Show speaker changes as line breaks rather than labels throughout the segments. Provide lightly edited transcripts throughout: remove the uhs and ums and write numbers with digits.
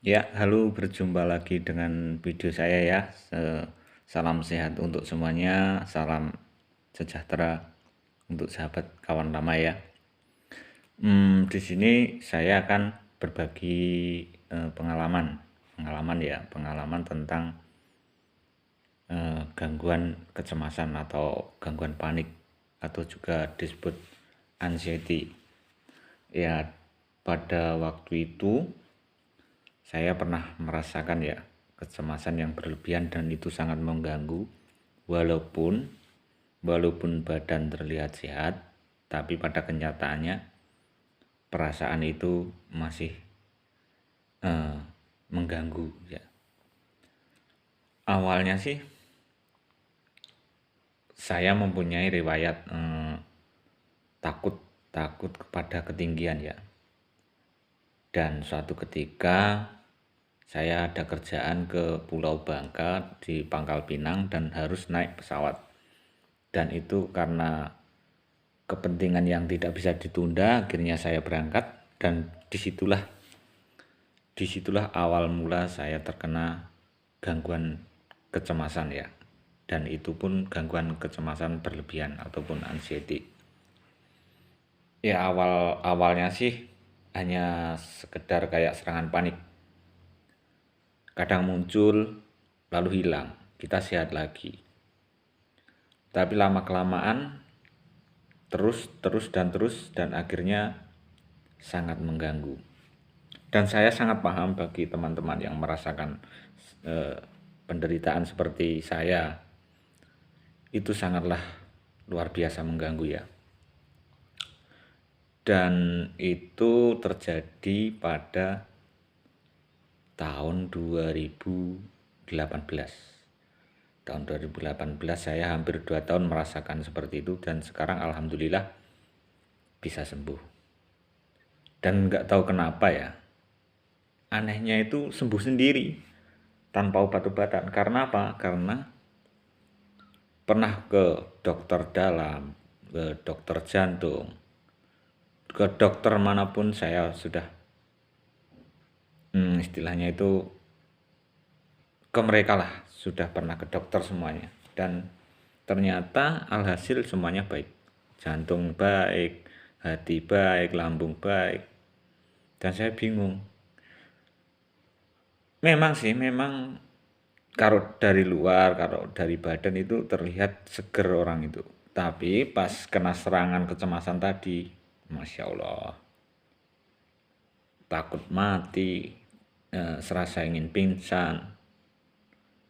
Ya, halo, berjumpa lagi dengan video saya ya. Salam sehat untuk semuanya, salam sejahtera untuk sahabat kawan lama ya. Di sini saya akan berbagi pengalaman tentang gangguan kecemasan atau gangguan panik atau juga disebut anxiety. Ya, pada waktu itu saya pernah merasakan ya kecemasan yang berlebihan dan itu sangat mengganggu walaupun badan terlihat sehat, tapi pada kenyataannya perasaan itu masih mengganggu ya. Awalnya sih saya mempunyai riwayat takut takut kepada ketinggian ya. Dan suatu ketika saya ada kerjaan ke Pulau Bangka di Pangkal Pinang dan harus naik pesawat. Dan itu karena kepentingan yang tidak bisa ditunda, akhirnya saya berangkat dan disitulah awal mula saya terkena gangguan kecemasan ya. Dan itu pun gangguan kecemasan berlebihan ataupun anxiety. Ya awalnya sih hanya sekedar kayak serangan panik. Kadang muncul lalu hilang, kita sehat lagi. Tapi lama-kelamaan terus dan akhirnya sangat mengganggu. Dan saya sangat paham bagi teman-teman yang merasakan penderitaan seperti saya. Itu sangatlah luar biasa mengganggu ya. Dan itu terjadi pada tahun 2018. Tahun 2018 saya hampir 2 tahun merasakan seperti itu dan sekarang alhamdulillah bisa sembuh. Dan nggak tahu kenapa ya, anehnya itu sembuh sendiri tanpa obat-obatan. Karena apa? Karena pernah ke dokter dalam, ke dokter jantung, ke dokter manapun saya sudah istilahnya itu ke mereka lah, sudah pernah ke dokter semuanya. Dan ternyata alhasil semuanya baik. Jantung baik, hati baik, lambung baik. Dan saya bingung. Memang kalau dari luar, kalau dari badan itu terlihat seger orang itu. Tapi pas kena serangan kecemasan tadi, Masya Allah, takut mati, serasa ingin pingsan,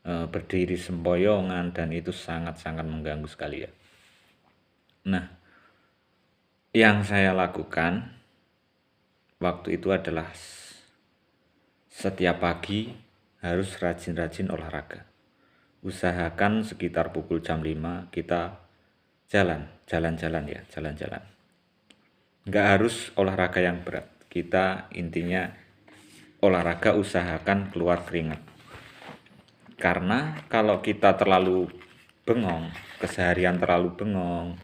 berdiri sempoyongan, dan itu sangat-sangat mengganggu sekali ya. Nah, yang saya lakukan waktu itu adalah setiap pagi harus rajin-rajin olahraga. Usahakan sekitar pukul jam 5 kita jalan-jalan ya, jalan-jalan. Nggak harus olahraga yang berat. Kita intinya olahraga usahakan keluar keringat. Karena kalau kita terlalu bengong, keseharian terlalu bengong,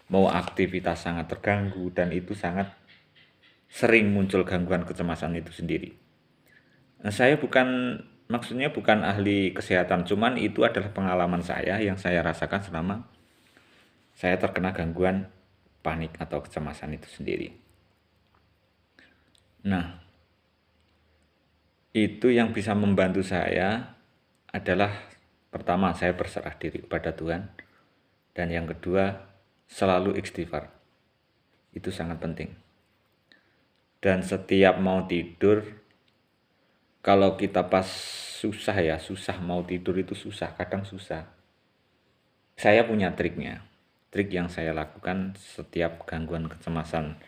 mau aktivitas sangat terganggu dan itu sangat sering muncul gangguan kecemasan itu sendiri. Nah, saya maksudnya bukan ahli kesehatan, cuman itu adalah pengalaman saya yang saya rasakan selama saya terkena gangguan panik atau kecemasan itu sendiri. Nah, itu yang bisa membantu saya adalah pertama saya berserah diri kepada Tuhan, dan yang kedua selalu istighfar. Itu sangat penting. Dan setiap mau tidur, kalau kita pas susah mau tidur itu susah, kadang susah. Saya punya triknya. Trik yang saya lakukan setiap gangguan kecemasan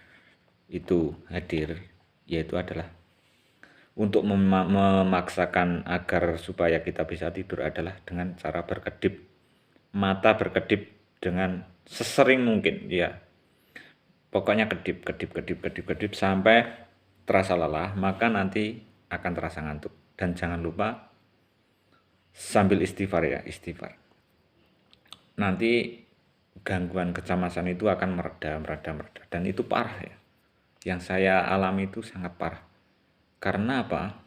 itu hadir, yaitu adalah untuk memaksakan agar supaya kita bisa tidur adalah dengan cara berkedip. Mata berkedip dengan sesering mungkin ya. Pokoknya kedip sampai terasa lelah, maka nanti akan terasa ngantuk. Dan jangan lupa sambil istighfar ya, istighfar. Nanti gangguan kecemasan itu akan mereda. Dan itu parah ya. Yang saya alami itu sangat parah. Karena apa?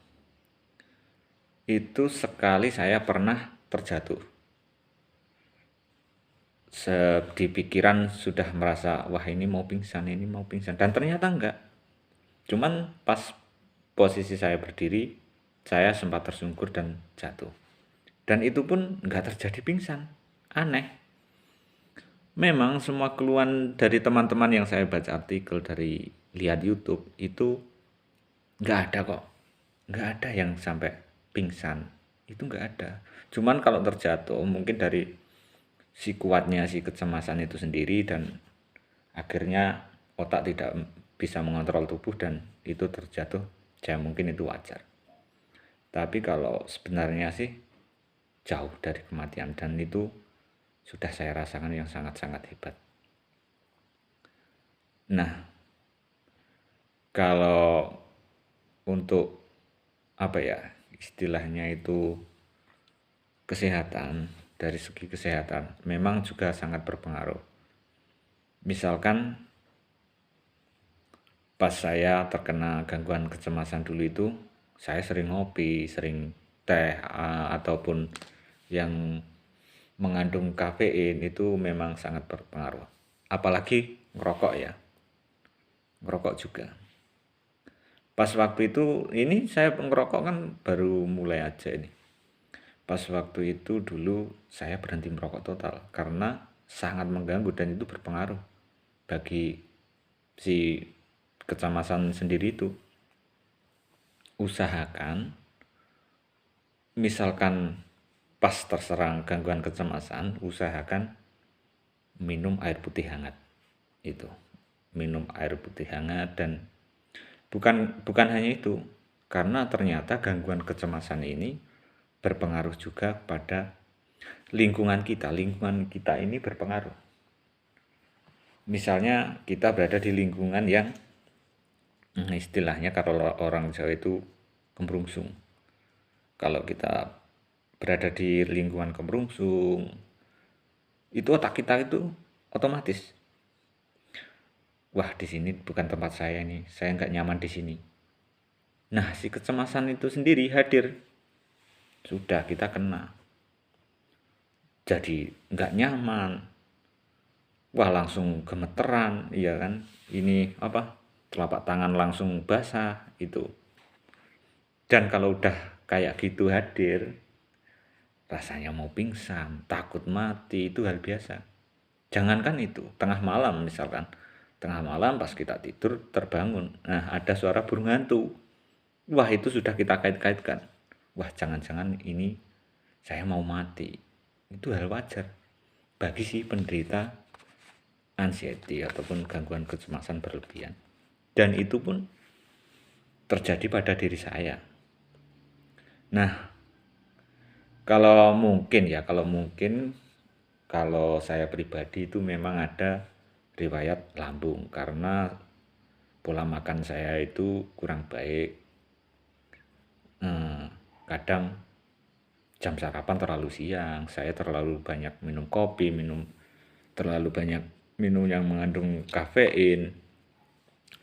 itu sekali saya pernah terjatuh. Di pikiran sudah merasa, wah ini mau pingsan, dan ternyata enggak. Cuman pas posisi saya berdiri, saya sempat tersungkur dan jatuh. Dan itu pun enggak terjadi pingsan. Aneh. Memang semua keluhan dari teman-teman yang saya baca artikel, dari lihat YouTube, itu enggak ada kok. Enggak ada yang sampai pingsan. Itu enggak ada. Cuman kalau terjatuh mungkin dari si kuatnya si kecemasan itu sendiri, dan akhirnya otak tidak bisa mengontrol tubuh dan itu terjatuh, ya mungkin itu wajar. Tapi kalau sebenarnya sih jauh dari kematian, dan itu sudah saya rasakan yang sangat-sangat hebat. Nah, kalau untuk apa ya istilahnya itu kesehatan, dari segi kesehatan memang juga sangat berpengaruh. Misalkan pas saya terkena gangguan kecemasan dulu itu, saya sering ngopi, sering teh, ataupun yang mengandung kafein, itu memang sangat berpengaruh. Apalagi ngerokok ya, ngerokok juga. Pas waktu itu, ini saya ngerokok kan baru mulai aja ini. Pas waktu itu dulu saya berhenti merokok total karena sangat mengganggu dan itu berpengaruh bagi si kecemasan sendiri itu. Usahakan misalkan pas terserang gangguan kecemasan, usahakan minum air putih hangat. Itu, minum air putih hangat. Dan bukan hanya itu, karena ternyata gangguan kecemasan ini berpengaruh juga pada lingkungan kita. Lingkungan kita ini berpengaruh. Misalnya kita berada di lingkungan yang istilahnya kalau orang Jawa itu kemrungsung. Kalau kita berada di lingkungan kemrungsung, itu otak kita itu otomatis, wah di sini bukan tempat saya nih, saya nggak nyaman di sini. Nah, si kecemasan itu sendiri hadir, sudah kita kena, jadi nggak nyaman, wah langsung gemeteran, iya kan? Ini apa? Telapak tangan langsung basah itu. Dan kalau udah kayak gitu hadir, rasanya mau pingsan, takut mati, itu hal biasa. Jangankan itu, tengah malam misalkan, tengah malam pas kita tidur terbangun, nah ada suara burung hantu, wah itu sudah kita kait-kaitkan, wah jangan-jangan ini saya mau mati. Itu hal wajar bagi si penderita anxiety ataupun gangguan kecemasan berlebihan. Dan itu pun terjadi pada diri saya. Nah, kalau saya pribadi itu memang ada riwayat lambung, karena pola makan saya itu kurang baik. Kadang jam sarapan terlalu siang, saya terlalu banyak minum kopi, terlalu banyak minum yang mengandung kafein,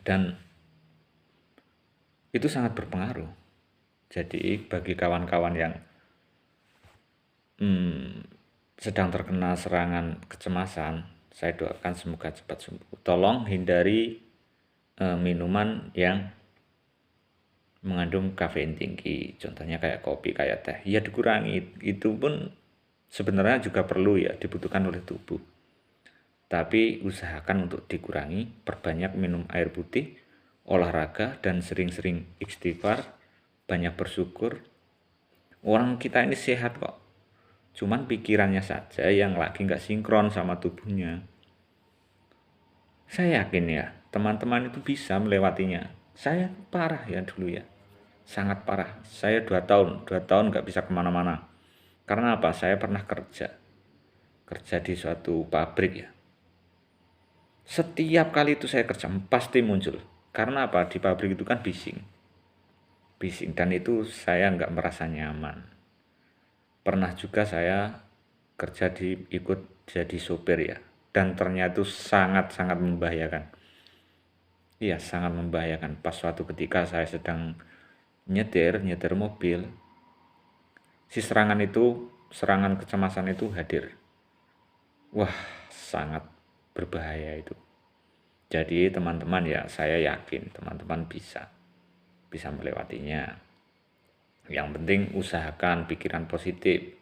dan itu sangat berpengaruh. Jadi bagi kawan-kawan yang sedang terkena serangan kecemasan, saya doakan semoga cepat sembuh. Tolong hindari minuman yang mengandung kafein tinggi, contohnya kayak kopi, kayak teh, ya dikurangi. Itu pun sebenarnya juga perlu ya, dibutuhkan oleh tubuh, tapi usahakan untuk dikurangi. Perbanyak minum air putih, olahraga, dan sering-sering istighfar, banyak bersyukur. Orang kita ini sehat kok, cuman pikirannya saja yang lagi nggak sinkron sama tubuhnya. Saya yakin ya, teman-teman itu bisa melewatinya. Saya parah ya dulu ya, sangat parah. Saya 2 tahun nggak bisa kemana-mana. Karena apa? Saya pernah kerja di suatu pabrik ya. Setiap kali itu saya kerja pasti muncul. Karena apa? Di pabrik itu kan bising, dan itu saya nggak merasa nyaman. Pernah juga saya kerja ikut jadi sopir ya, dan ternyata itu sangat-sangat membahayakan. Iya, sangat membahayakan. Pas suatu ketika saya sedang nyetir mobil, serangan kecemasan itu hadir. Wah, sangat berbahaya itu. Jadi teman-teman ya, saya yakin teman-teman bisa melewatinya. Yang penting usahakan pikiran positif.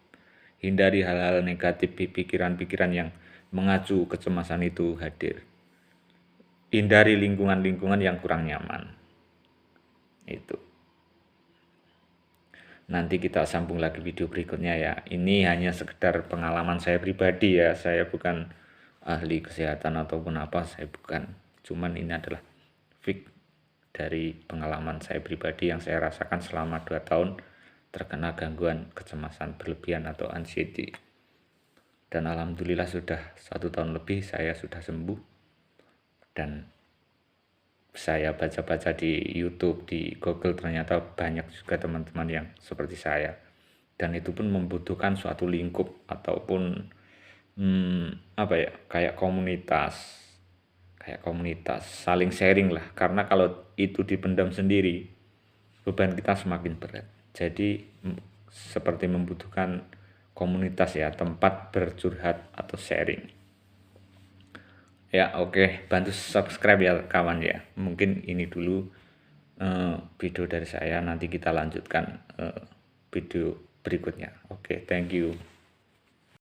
Hindari hal-hal negatif, pikiran-pikiran yang mengacu kecemasan itu hadir. Hindari lingkungan-lingkungan yang kurang nyaman. Itu. Nanti kita sambung lagi video berikutnya ya. Ini hanya sekedar pengalaman saya pribadi ya. Saya bukan ahli kesehatan ataupun apa, saya bukan. Cuman ini adalah fix dari pengalaman saya pribadi yang saya rasakan selama 2 tahun terkena gangguan kecemasan berlebihan atau anxiety. Dan alhamdulillah sudah 1 tahun lebih saya sudah sembuh. Dan saya baca-baca di YouTube, di Google, ternyata banyak juga teman-teman yang seperti saya. Dan itu pun membutuhkan suatu lingkup ataupun kayak komunitas saling sharing lah. Karena kalau itu dipendam sendiri, beban kita semakin berat. Jadi seperti membutuhkan komunitas ya, tempat bercurhat atau sharing. Ya oke, bantu subscribe ya kawan ya. Mungkin ini dulu video dari saya, nanti kita lanjutkan video berikutnya. Oke, thank you.